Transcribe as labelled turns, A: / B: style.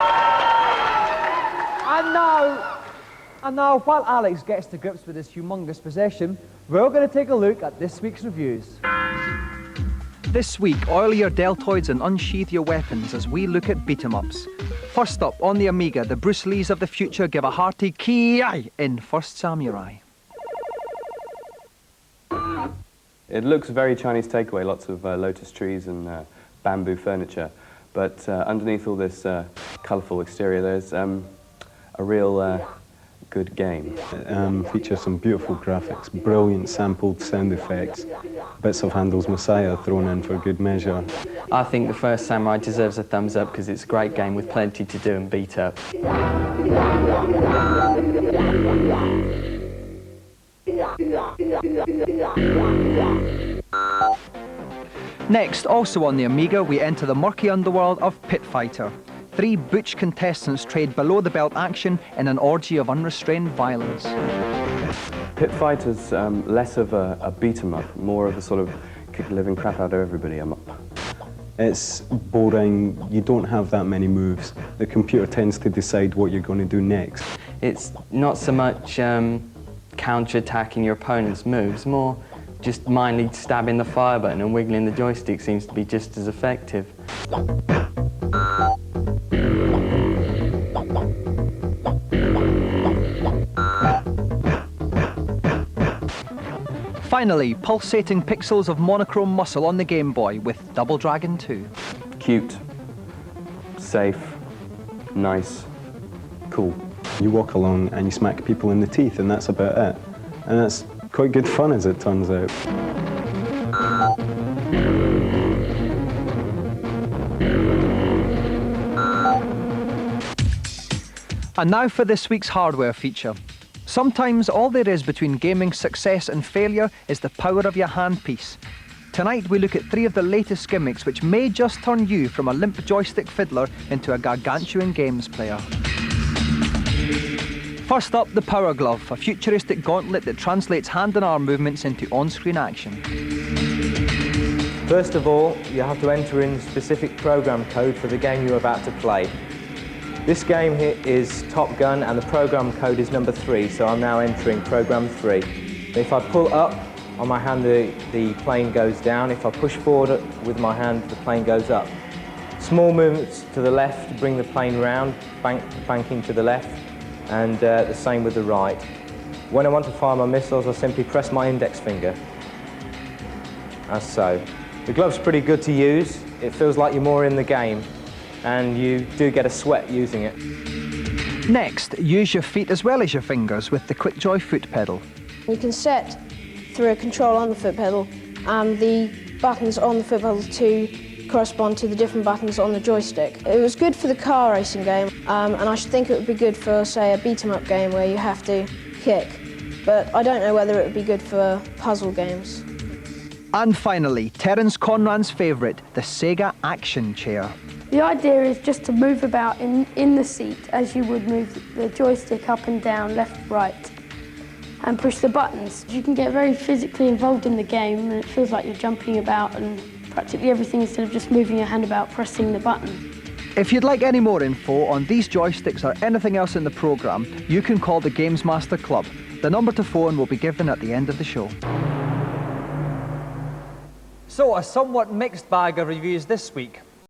A: And now, while Alex gets to grips with his humongous possession, we're going to take a look at this week's reviews.
B: This week, oil your deltoids and unsheath your weapons as we look at beat-em-ups. First up, on the Amiga, the Bruce Lees of the future give a hearty ki in First Samurai.
C: It looks very Chinese takeaway, lots of lotus trees and bamboo furniture, but underneath all this colourful exterior there's a real good game.
D: It features some beautiful graphics, brilliant sampled sound effects, bits of Handel's Messiah thrown in for good measure.
E: I think the First Samurai deserves a thumbs up because it's a great game with plenty to do and beat up.
B: Next, also on the Amiga, we enter the murky underworld of Pit Fighter. 3 butch contestants trade below-the-belt action in an orgy of unrestrained violence.
C: Pit Fighter's less of a beat-em-up, more of a sort of kick the living crap out of everybody em up.
D: It's boring, you don't have that many moves. The computer tends to decide what you're going to do next.
E: It's not so much counter-attacking your opponent's moves, more just mindly stabbing the fire button and wiggling the joystick seems to be just as effective.
B: Finally, pulsating pixels of monochrome muscle on the Game Boy with Double Dragon 2.
C: Cute, safe, nice, cool.
D: You walk along and you smack people in the teeth and that's about it. And that's quite good fun as it turns out.
B: And now for this week's hardware feature. Sometimes all there is between gaming success and failure is the power of your handpiece. Tonight we look at 3 of the latest gimmicks which may just turn you from a limp joystick fiddler into a gargantuan games player. First up, the Powerglove, a futuristic gauntlet that translates hand and arm movements into on-screen action.
A: First of all, you have to enter in specific program code for the game you're about to play. This game here is Top Gun and the program code is number 3, so I'm now entering program 3. If I pull up on my hand, the plane goes down. If I push forward with my hand, the plane goes up. Small movements to the left to bring the plane round, banking to the left, and the same with the right. When I want to fire my missiles, I simply press my index finger, as so. The glove's pretty good to use. It feels like you're more in the game, and you do get a sweat using it.
B: Next, use your feet as well as your fingers with the Quickjoy Footpedal.
F: You can set through a control on the foot pedal and the buttons on the foot pedal to correspond to the different buttons on the joystick. It was good for the car racing game, and I should think it would be good for, say, a beat-em-up game where you have to kick, but I don't know whether it would be good for puzzle games.
B: And finally, Terence Conran's favourite, the Sega Action Chair.
G: The idea is just to move about in the seat as you would move the joystick up and down, left, right, and push the buttons. You can get very physically involved in the game and it feels like you're jumping about and practically everything instead of just moving your hand about pressing the button.
B: If you'd like any more info on these joysticks or anything else in the programme, you can call the GamesMaster Club. The number to phone will be given at the end of the show.
A: So, a somewhat mixed bag of reviews this week.